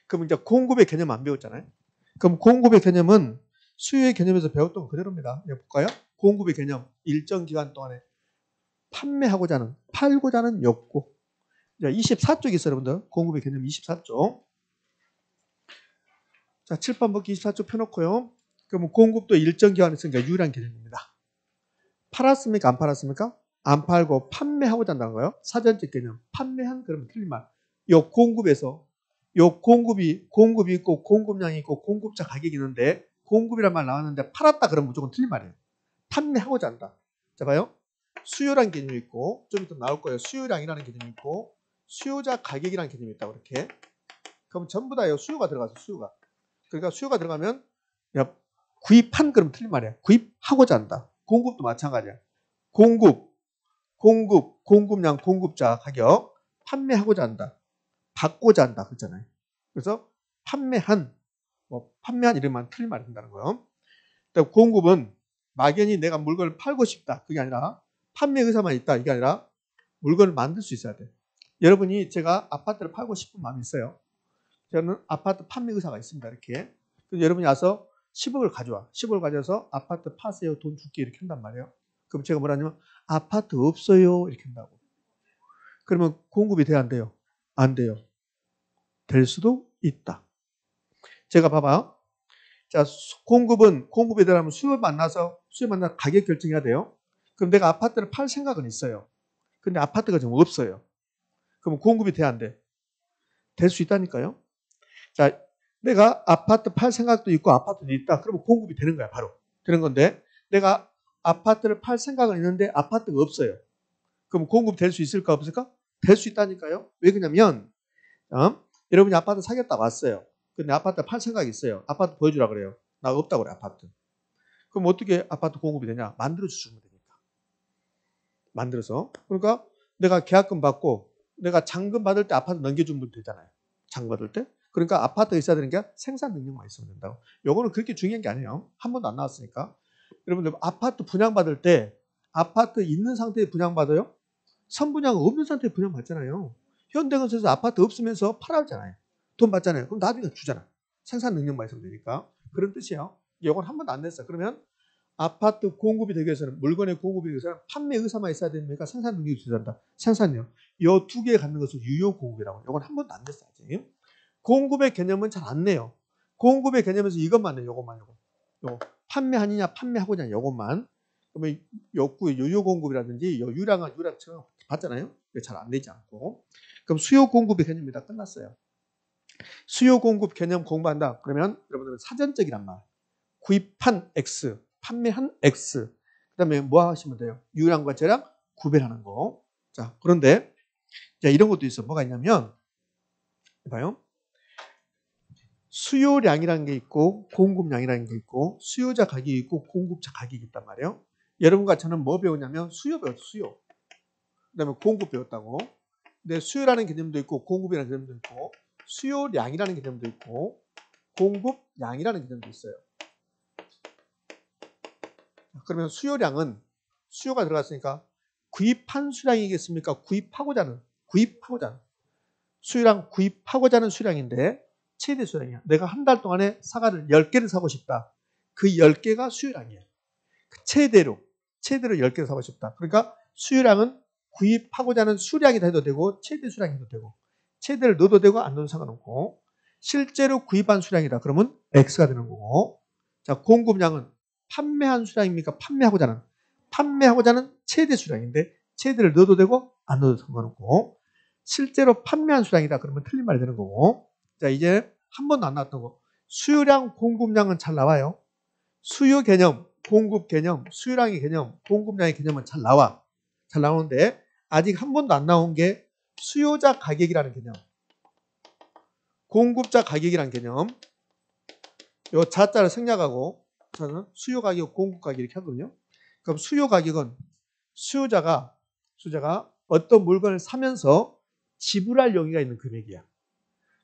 그럼 이제 공급의 개념 안 배웠잖아요. 그럼 공급의 개념은 수요의 개념에서 배웠던 거 그대로입니다. 볼까요? 공급의 개념, 일정 기간 동안에 판매하고자 하는, 팔고자 하는 욕구. 24쪽 있어요, 여러분들. 공급의 개념 24쪽. 자, 7번 보기 24쪽 펴놓고요. 그러면 공급도 일정 기간에 있으니까 유일한 개념입니다. 팔았습니까? 안 팔았습니까? 안 팔고 판매하고자 한다는 거예요. 사전적 개념. 판매한 그러면 틀린 말. 요 공급에서 요 공급이 있고 공급량이 있고 공급자 가격이 있는데 공급이란 말 나왔는데 팔았다 그러면 무조건 틀린 말이에요. 판매하고자 한다. 자, 봐요. 수요란 개념이 있고 좀 이따 나올 거예요. 수요량이라는 개념이 있고 수요자 가격이라는 개념이 있다고 이렇게. 그럼 전부 다요. 수요가 들어가서 수요가. 그러니까 수요가 들어가면 야, 구입한 그러면 틀린 말이야. 구입하고자 한다. 공급도 마찬가지야. 공급량, 공급자 가격 판매하고자 한다. 받고자 한다. 그렇잖아요. 그래서 판매한 이름만 틀린 말이 된다는 거예요. 공급은 막연히 내가 물건을 팔고 싶다. 그게 아니라 판매 의사만 있다. 이게 아니라 물건을 만들 수 있어야 돼. 여러분이 제가 아파트를 팔고 싶은 마음이 있어요. 저는 아파트 판매 의사가 있습니다. 이렇게. 그래서 여러분이 와서 10억을 가져와. 10억을 가져와서 아파트 파세요. 돈 줄게. 이렇게 한단 말이에요. 그럼 제가 뭐라냐면 아파트 없어요. 이렇게 한다고. 그러면 공급이 돼야 안 돼요? 안 돼요. 될 수도 있다. 제가 봐봐. 자, 공급이 되려면 수요 만나서 가격 결정해야 돼요. 그럼 내가 아파트를 팔 생각은 있어요. 근데 아파트가 지금 없어요. 그럼 공급이 돼야 안 돼? 될 수 있다니까요. 자, 내가 아파트 팔 생각도 있고 아파트도 있다. 그러면 공급이 되는 거야, 바로. 되는 건데 내가 아파트를 팔 생각은 있는데 아파트가 없어요. 그럼 공급 될 수 있을까 없을까? 될 수 있다니까요. 왜 그러냐면 여러분이 아파트 사겠다 왔어요. 근데 아파트 팔 생각이 있어요. 아파트 보여주라 그래요. 나 없다고 그래 아파트. 그럼 어떻게 아파트 공급이 되냐? 만들어서 주면 되니까. 만들어서. 그러니까 내가 계약금 받고 내가 잔금 받을 때 아파트 넘겨주면 되잖아요. 잔금 받을 때. 그러니까 아파트가 있어야 되는 게 생산 능력만 있으면 된다고. 요거는 그렇게 중요한 게 아니에요. 한 번도 안 나왔으니까. 여러분들 아파트 분양받을 때 아파트 있는 상태에 분양받아요? 선분양 없는 상태에 분양받잖아요. 현대건설에서 아파트 없으면서 팔아잖아요. 돈 받잖아요. 그럼 나중에 주잖아. 생산 능력만 있으면 되니까. 그런 뜻이에요. 이건 한 번도 안 냈어요. 그러면 아파트 공급이 되기 위해서는 물건의 공급이 되기 위해서는 판매 의사만 있어야 되니까 생산 능력이 있어야 생산력. 이 두 개 갖는 것을 유효 공급이라고. 이건 한 번도 안 냈어요. 아직. 공급의 개념은 잘 안 내요. 공급의 개념에서 이것만 내요. 요것만. 요거. 판매하느냐 판매하고자 하느냐 요것만. 그러면 욕구의 유효 공급이라든지 유량처럼 봤잖아요. 잘 안 되지 않고. 그럼 수요 공급의 개념이 다 끝났어요. 수요 공급 개념 공부한다. 그러면 여러분들은 사전적이란 말. 구입한 X, 판매한 X. 그 다음에 뭐 하시면 돼요? 유량과 저량 구별하는 거. 자, 그런데 자, 이런 것도 있어. 뭐가 있냐면 봐요. 수요량이라는 게 있고 공급량이라는 게 있고 수요자 가격이 있고 공급자 가격이 있단 말이에요. 여러분과 저는 뭐 배우냐면 수요 배웠어요. 수요. 그 다음에 공급 배웠다고. 근데 수요라는 개념도 있고 공급이라는 개념도 있고 수요량이라는 개념도 있고 공급량이라는 개념도 있어요. 그러면 수요량은 수요가 들어갔으니까 구입한 수량이겠습니까? 구입하고자 하는 수요량 구입하고자 하는 수량인데 최대 수량이야. 내가 한 달 동안에 사과를 10개를 사고 싶다. 그 10개가 수요량이에요. 최대로 10개를 사고 싶다. 그러니까 수요량은 구입하고자 하는 수량이 해도 되고 최대 수량이 해도 되고 최대를 넣어도 되고 안 넣어도 상관없고 실제로 구입한 수량이다. 그러면 X가 되는 거고 자 공급량은 판매한 수량입니까? 판매하고자 하는 최대 수량인데 최대를 넣어도 되고 안 넣어도 상관없고 실제로 판매한 수량이다. 그러면 틀린 말이 되는 거고 자 이제 한 번도 안 나왔던 거 수요량 공급량은 잘 나와요. 수요 개념 공급 개념 수요량의 개념 공급량의 개념은 잘 나오는데 아직 한 번도 안 나온 게 수요자 가격이라는 개념 공급자 가격이라는 개념 요 자자를 생략하고 저는 수요 가격 공급 가격 이렇게 하거든요. 그럼 수요 가격은 수요자가 어떤 물건을 사면서 지불할 용의가 있는 금액이야.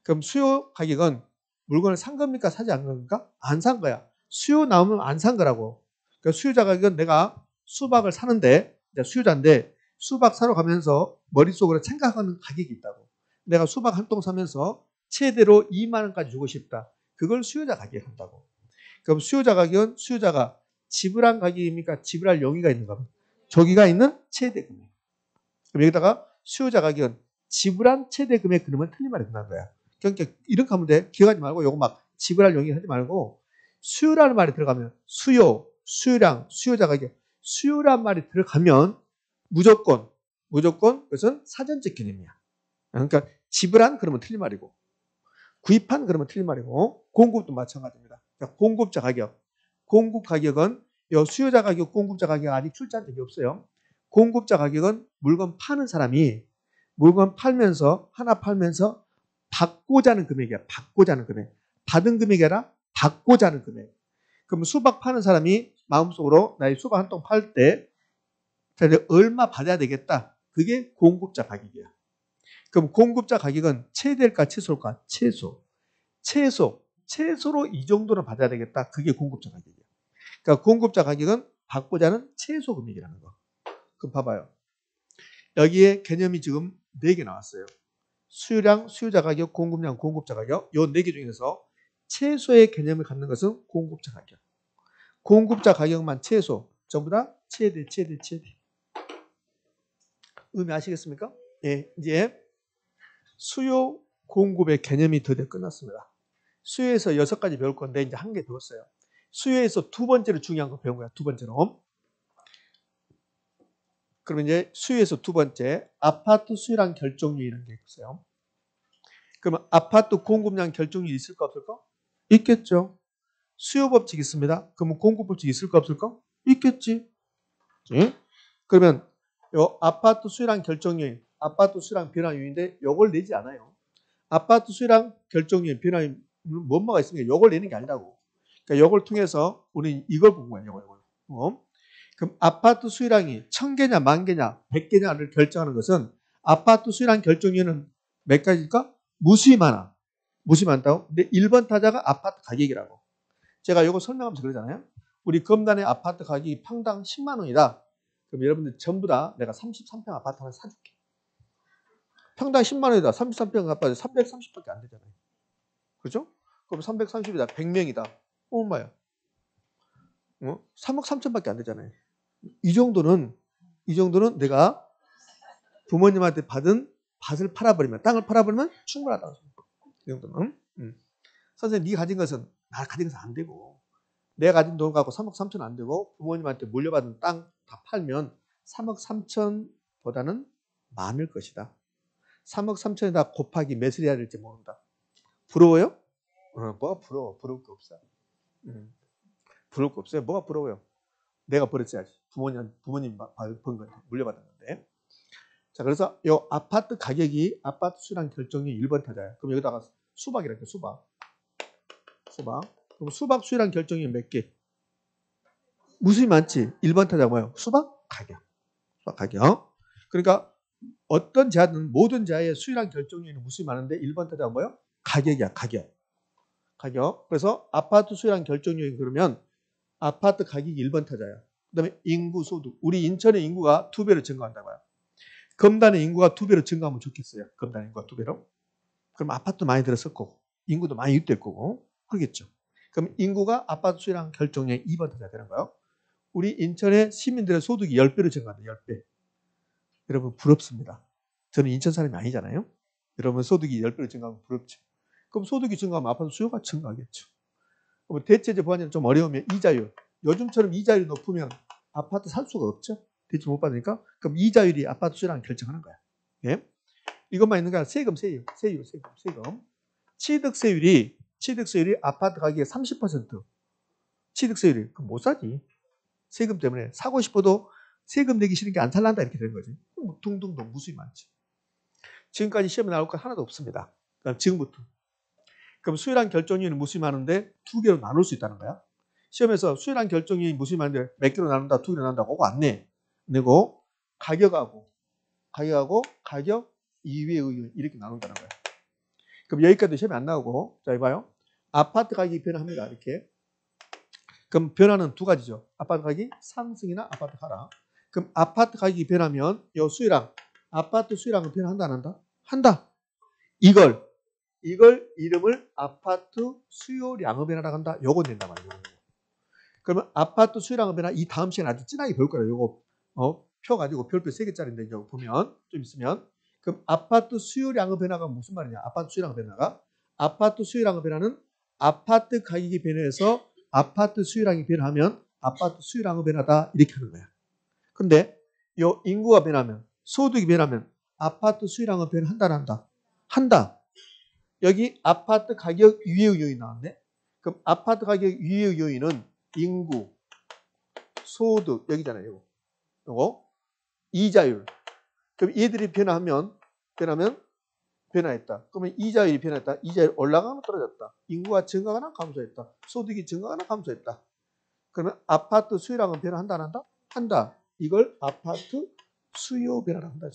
그럼 수요 가격은 물건을 산 겁니까? 사지 않은 겁니까? 안 산 거야. 수요 나오면 안 산 거라고. 그러니까 수요자 가격은 내가 수박을 사는데 수요자인데 수박 사러 가면서 머릿속으로 생각하는 가격이 있다고. 내가 수박 한 통 사면서 최대로 2만 원까지 주고 싶다. 그걸 수요자 가격 한다고. 그럼 수요자 가격은 수요자가 지불한 가격입니까? 지불할 용의가 있는 겁니다. 저기가 있는 최대 금액. 그럼 여기다가 수요자 가격은 지불한 최대 금액 그러면 틀린 말이 된다는 거야. 그러니까 이렇게 하면 돼. 기억하지 말고 요거 막 지불할 용의 하지 말고 수요라는 말이 들어가면 수요, 수요량, 수요자 가격, 수요란 말이 들어가면 무조건 그것은 사전적 개념이야. 그러니까 지불한 그러면 틀린 말이고 구입한 그러면 틀린 말이고 공급도 마찬가지입니다. 그러니까 공급자 가격, 공급 가격은 요 수요자 가격, 공급자 가격 아직 출제한 적이 없어요. 공급자 가격은 물건 파는 사람이 물건 팔면서 하나 팔면서 받고자 하는 금액이야. 받고자 하는 금액. 받은 금액이 아니라 받고자 하는 금액. 그럼 수박 파는 사람이 마음속으로 나의 수박 한 통 팔 때 얼마 받아야 되겠다. 그게 공급자 가격이야. 그럼 공급자 가격은 최대일까 최소일까? 최소로 이 정도는 받아야 되겠다. 그게 공급자 가격이야. 그러니까 공급자 가격은 받고자 하는 최소 금액이라는 거. 그럼 봐봐요. 여기에 개념이 지금 4개 나왔어요. 수요량, 수요자 가격, 공급량, 공급자 가격. 요 4개 중에서 최소의 개념을 갖는 것은 공급자 가격. 공급자 가격만 최소. 전부 다 최대. 의미 아시겠습니까? 예, 이제 수요, 공급의 개념이 드디어 끝났습니다. 수요에서 6가지 배울 건데 이제 1개 더 있어요. 수요에서 두 번째로 중요한 거 배운 거야. 두 번째로. 그러면 이제 수요에서 두 번째 아파트 수요량 결정률이라는 게 있어요. 그러면 아파트 공급량 결정률이 있을까 없을까? 있겠죠. 수요 법칙 있습니다. 그러면 공급 법칙 있을까 없을까? 있겠지. 예? 그러면 요 아파트 수요량 결정률, 아파트 수요량 변화율인데 요걸 내지 않아요. 아파트 수요량 결정률 변화율 뭐가 있으니까 요걸 내는 게 아니라고. 그러니까 요걸 통해서 우리 이걸 본 거예요. 요걸. 그럼 아파트 수요량이 1000개냐, 10,000개냐, 100개냐를 결정하는 것은 아파트 수요량 결정률은 몇 가지일까? 무수히 많아. 무수히 많다고? 근데 1번 타자가 아파트 가격이라고. 제가 이거 설명하면서 그러잖아요. 우리 검단의 아파트 가격이 평당 10만 원이다. 그럼 여러분들 전부 다 내가 33평 아파트 하나 사줄게. 평당 10만 원이다. 33평 아파트 330밖에 안 되잖아요. 그렇죠? 그럼 330이다. 100명이다. 얼마야? 3억 3천밖에 안 되잖아요. 이 정도는 내가 부모님한테 받은 밭을 팔아버리면, 땅을 팔아버리면 충분하다고. 이 정도는. 선생님, 네가 가진 것은 나 가진 것은 안 되고, 내가 가진 돈 갖고 3억 3천 안 되고 부모님한테 물려받은 땅 다 팔면 3억 3천보다는 많을 것이다. 3억 3천에다 곱하기 몇을 해야 될지 모른다. 부러워요? 뭐가 부러워? 부러울 게 없어. 부러울 게 없어요. 뭐가 부러워요? 내가 버렸어야지. 부모님 번 건데, 물려받은 건데. 자, 그래서 이 아파트 가격이 아파트 수량 결정이 1번 타자야. 그럼 여기다가 수박이랄게, 수박. 그럼 수박 수량 결정이 몇 개? 무수히 많지. 1번 타자가 뭐예요? 수박 가격. 그러니까 어떤 자든 모든 자의 수량 결정률이 무수히 많은데 1번 타자가 뭐예요? 가격이야. 가격. 그래서 아파트 수량 결정률이 그러면 아파트 가격이 1번 타자야. 그다음에 인구 소득. 우리 인천의 인구가 2배로 증가한다고요. 검단의 인구가 2배로 증가하면 좋겠어요. 검단의 인구가 2배로. 그럼 아파트 많이 들었을 거고 인구도 많이 유입될 거고 그러겠죠. 그럼 인구가 아파트 수량 결정률이 2번 타자 되는 거예요. 우리 인천의 시민들의 소득이 10배로 증가한다. 10배. 여러분 부럽습니다. 저는 인천 사람이 아니잖아요. 여러분 소득이 10배로 증가하면 부럽죠. 그럼 소득이 증가하면 아파트 수요가 증가하겠죠. 그럼 대체제 보완이 좀 어려우면 이자율. 요즘처럼 이자율이 높으면 아파트 살 수가 없죠. 대출 못 받으니까. 그럼 이자율이 아파트 수요량을 결정하는 거야. 예? 이것만 있는 게 아니라 세금. 취득세율이 아파트 가격의 30%. 취득세율이 그럼 못 사지. 세금 때문에 사고 싶어도 세금 내기 싫은 게 안 살란다 이렇게 되는 거지. 둥둥둥 무수히 많지. 지금까지 시험에 나올 거 하나도 없습니다. 그럼 지금부터. 그럼 수요량 결정률은 무수히 많은데 2개로 나눌 수 있다는 거야. 시험에서 수요량 결정률이 무수히 많은데 몇 개로 나눈다, 2개로 나눈다 그거 안 내. 내고 가격 이외의 의견 이렇게 나눈다는 거야. 그럼 여기까지 시험에 안 나오고 자 이봐요. 아파트 가격이 변화합니다. 이렇게. 그럼 변화는 두 가지죠. 아파트 가격이 상승이나 아파트 하락. 그럼 아파트 가격이 변하면 이 수요량, 아파트 수요량은 변화한다 안 한다? 한다. 이걸 이걸 이름을 아파트 수요량의 변화라고 한다. 요거 된단 말이에요. 그러면 아파트 수요량의 변화 이 다음 시간에 아주 진하게 배울 거예요. 요거 표 가지고 별표 3개짜리인데 이거 보면 좀 있으면 그럼 아파트 수요량의 변화가 무슨 말이냐? 아파트 수요량의 변화가 아파트 수요량의 변화는 아파트 가격이 변해서 아파트 수요량이 변하면 아파트 수요량의 변화다 이렇게 하는 거야. 근데 요 인구가 변하면 소득이 변하면 아파트 수요량의 변화한다 안 한다? 한다. 여기 아파트 가격 유예 요인 나왔네. 그럼 아파트 가격 유예 요인은 인구, 소득 여기잖아요. 요거 이자율. 그럼 얘들이 변화하면 변화했다. 그러면 이자율이 변화했다. 이자율 올라가거나 떨어졌다. 인구가 증가하거나 감소했다. 소득이 증가하거나 감소했다. 그러면 아파트 수요량은 변화한다 안 한다? 한다. 이걸 아파트 수요 변화라고 한다.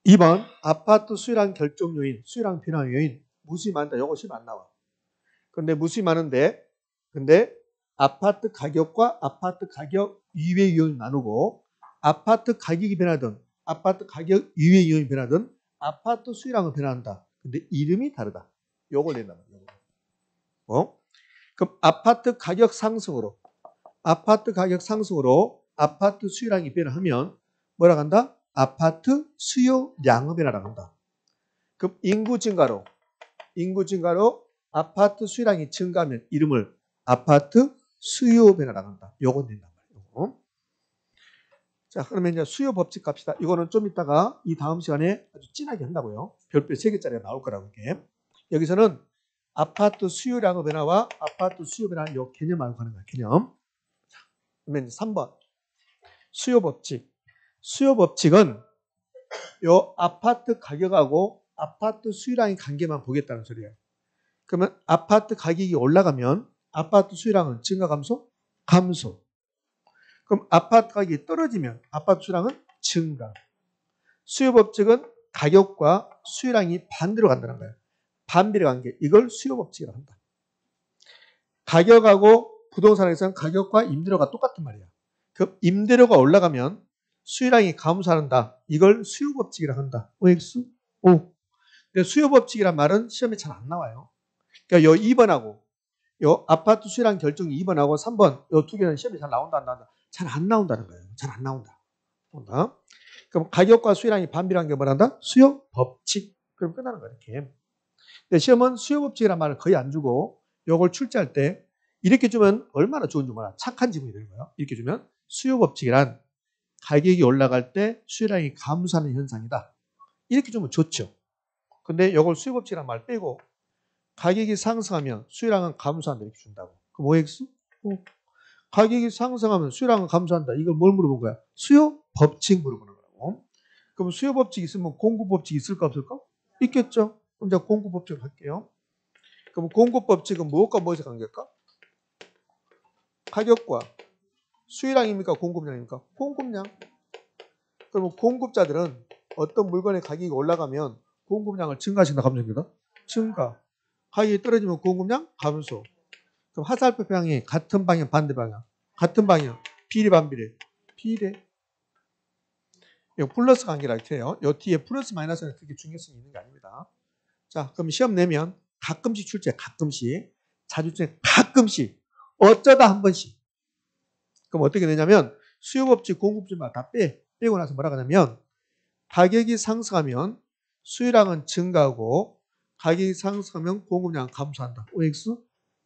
2번 아파트 수요량 결정 요인, 수요량 변화 요인 무수히 많다. 요거 시험 안 나와. 근데 무수히 많은데 근데 아파트 가격과 아파트 가격 이외 요인 나누고 아파트 가격이 변하든 아파트 가격 이외 요인 변하든 아파트 수요량은 변한다. 근데 이름이 다르다. 요걸 낸단 말이에요. 그럼 아파트 가격 상승으로 아파트 수요량이 변화하면 뭐라고 한다? 아파트 수요량의 변화라고 한다. 그럼 인구 증가로 아파트 수요량이 증가하면 이름을 아파트 수요 변화라고 한다. 요건 된단 말이에요. 자, 그러면 이제 수요 법칙 갑시다. 이거는 좀 이따가 이 다음 시간에 아주 진하게 한다고요. 별표 3개짜리가 나올 거라고 이게. 여기서는 아파트 수요량의 변화와 아파트 수요 변화 요 개념 알고 가는 거야. 개념. 자, 그러면 이제 3번 수요 법칙. 수요 법칙은 요 아파트 가격하고 아파트 수요량의 관계만 보겠다는 소리예요. 그러면 아파트 가격이 올라가면 아파트 수요량은 증가 감소? 감소. 그럼 아파트 가격이 떨어지면 아파트 수요량은 증가. 수요 법칙은 가격과 수요량이 반대로 간다는 거예요. 반비례 관계. 이걸 수요 법칙이라고 한다. 가격하고 부동산에서는 가격과 임대료가 똑같은 말이야. 그럼 임대료가 올라가면 수요량이 감소한다. 이걸 수요 법칙이라고 한다. OX? O. 근데 수요 법칙이란 말은 시험에 잘 안 나와요. 그러니까 요 2번하고 요 아파트 수요량 결정이 2번하고 3번 요 두 개는 시험에 잘 나온다 안 나온다? 잘 안 나온다는 거예요. 잘 안 나온다. 그럼 가격과 수요량이 반비례한 게 뭐란다? 수요 법칙. 그럼 끝나는 거예요. 이렇게. 근데 시험은 수요 법칙이라는 말을 거의 안 주고 요걸 출제할 때 이렇게 주면 얼마나 좋은지 몰라. 착한 지문이 되는 거예요. 이렇게 주면 수요 법칙이란 가격이 올라갈 때 수요량이 감소하는 현상이다. 이렇게 주면 좋죠. 근데 이걸 수요 법칙이라는 말 빼고 가격이 상승하면 수요량은 감소한다 이렇게 준다고. 그럼 OX? 가격이 상승하면 수요량은 감소한다. 이걸 뭘 물어본 거야? 수요 법칙 물어보는 거라고. 그럼 수요 법칙 있으면 공급 법칙 있을까 없을까? 있겠죠. 그럼 제가 공급 법칙을 할게요. 그럼 공급 법칙은 무엇과 무엇의 관계일까? 가격과 수요량입니까? 공급량입니까? 공급량. 그러면 공급자들은 어떤 물건의 가격이 올라가면 공급량을 증가시킨다 감소시킨다? 증가. 가격이 떨어지면 공급량 감소. 그럼 화살표 방향이 같은 방향 반대 방향. 같은 방향 비례 반비례. 비례. 이거 플러스 관계라 이렇게 해요. 이 뒤에 플러스 마이너스는 그렇게 중요성이 있는 게 아닙니다. 자, 그럼 시험 내면 가끔씩 출제, 가끔씩. 자주 중에 가끔씩. 어쩌다 한 번씩. 그럼 어떻게 되냐면 수요법칙, 공급주만 다 빼고 나서 뭐라고 하냐면 가격이 상승하면 수요량은 증가하고 가격이 상승하면 공급량은 감소한다. OX?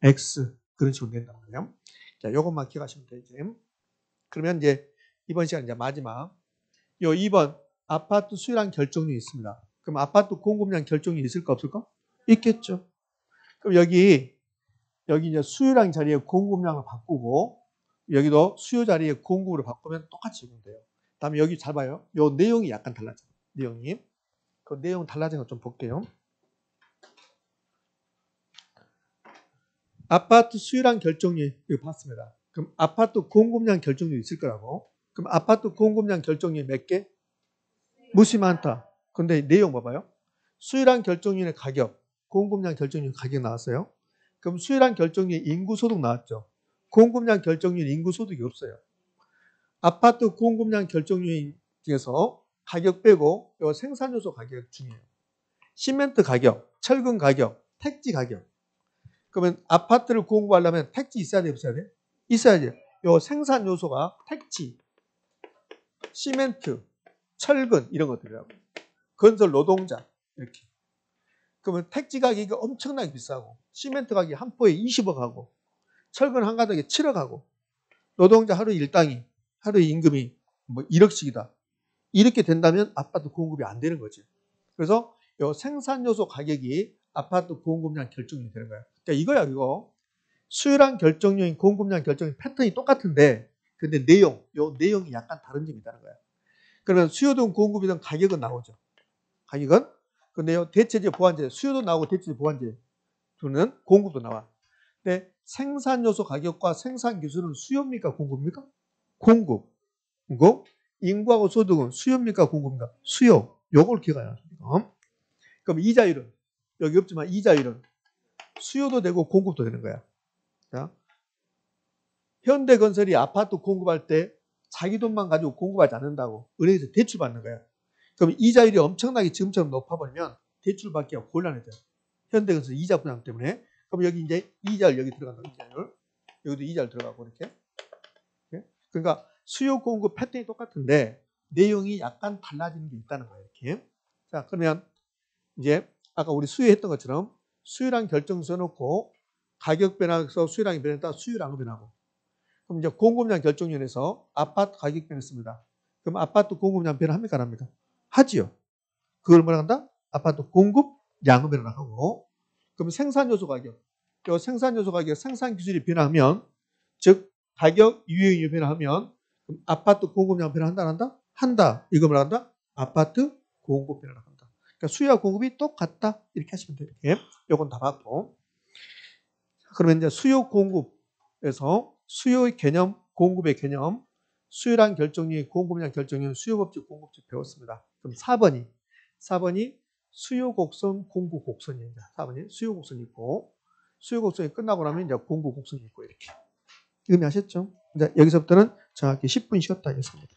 X. 그런 식으로 된단 말이에요. 자, 요것만 기억하시면 되지. 그러면 이제 이번 시간 이제 마지막. 요 2번 아파트 수요량 결정률이 있습니다. 그럼 아파트 공급량 결정률이 있을까 없을까? 있겠죠. 그럼 여기 이제 수요량 자리에 공급량을 바꾸고 여기도 수요 자리에 공급으로 바꾸면 똑같이 적용돼요. 돼요. 다음에 여기 잘 봐요. 요 내용이 약간 달라져요. 내용이. 그 내용 달라진 거 좀 볼게요. 아파트 수요량 결정률 이거 봤습니다. 그럼 아파트 공급량 결정률 있을 거라고. 그럼 아파트 공급량 결정률 몇 개? 무시 많다. 근데 내용 봐봐요. 수요량 결정률의 가격, 공급량 결정률 가격 나왔어요. 그럼 수요량 결정률 인구 소득 나왔죠. 공급량 결정률 인구 소득이 없어요. 아파트 공급량 결정률 중에서 가격 빼고 요 생산 요소 가격 중요해요. 시멘트 가격, 철근 가격, 택지 가격. 그러면 아파트를 공급하려면 택지 있어야 돼, 없어야 돼? 있어야 돼요. 요 생산 요소가 택지, 시멘트, 철근 이런 것들이라고. 건설 노동자 이렇게. 그러면 택지 가격이 엄청나게 비싸고 시멘트 가격이 한 포에 20억 하고 철근 한 가닥에 7억 하고 노동자 하루 일당이 하루 임금이 뭐 1억씩이다. 이렇게 된다면 아파트 공급이 안 되는 거지. 그래서 요 생산 요소 가격이 아파트 공급량 결정이 되는 거야. 그러니까 이거야 이거. 수요량 결정료인 공급량 결정인 패턴이 똑같은데 근데 요 내용이 약간 다른 점이 있다는 거야. 그러면 수요든 공급이든 가격은 나오죠. 가격은. 근데요 대체재 보완재 수요도 나오고 대체재 보완재 두는 공급도 나와. 근데 생산 요소 가격과 생산 기술은 수요입니까 공급입니까? 공급. 그리고 인구하고 소득은 수요입니까 공급입니까? 수요. 요걸 기억해야 합니다. 그럼 이자율은 여기 없지만 이자율은 수요도 되고 공급도 되는 거야. 자, 현대건설이 아파트 공급할 때 자기 돈만 가지고 공급하지 않는다고 은행에서 대출 받는 거야. 그럼 이자율이 엄청나게 지금처럼 높아버리면 대출 받기가 곤란해져요. 현대건설 이자 부담 때문에. 그럼 여기 이제 이자율 여기 들어간다. 이자율. 여기도 이자율 들어가고 이렇게. 그러니까 수요 공급 패턴이 똑같은데 내용이 약간 달라지는 게 있다는 거예요. 이렇게. 자, 그러면 이제 아까 우리 수요했던 것처럼 수요량 결정 써놓고 가격 변화에서 수요량이 변했다. 수요량은 변하고. 그럼 이제 공급량 결정면에서 아파트 가격 변했습니다. 그럼 아파트 공급량 변화합니까? 안 합니까? 하지요. 그걸 뭐라 한다? 아파트 공급량은 변화하고. 그럼 생산요소 가격. 이 생산요소 가격, 생산 기술이 변화하면 즉 가격 유형이 변화하면 그럼 아파트 공급량 변화한다 안 한다? 한다. 이거 뭐라 한다? 아파트 공급 변화를 한다. 그러니까 수요와 공급이 똑같다. 이렇게 하시면 돼요. 이렇게. 요건 다 받고. 그러면 이제 수요 공급에서 수요의 개념, 공급의 개념, 수요량 결정리, 공급량 결정리, 수요법칙, 공급칙 배웠습니다. 그럼 4번이 수요 곡선, 공급 곡선이에요. 4번이 수요 곡선이 있고, 수요 곡선이 끝나고 나면 이제 공급 곡선이 있고, 이렇게. 의미하셨죠? 이제 여기서부터는 정확히 10분 쉬었다. 이렇습니다.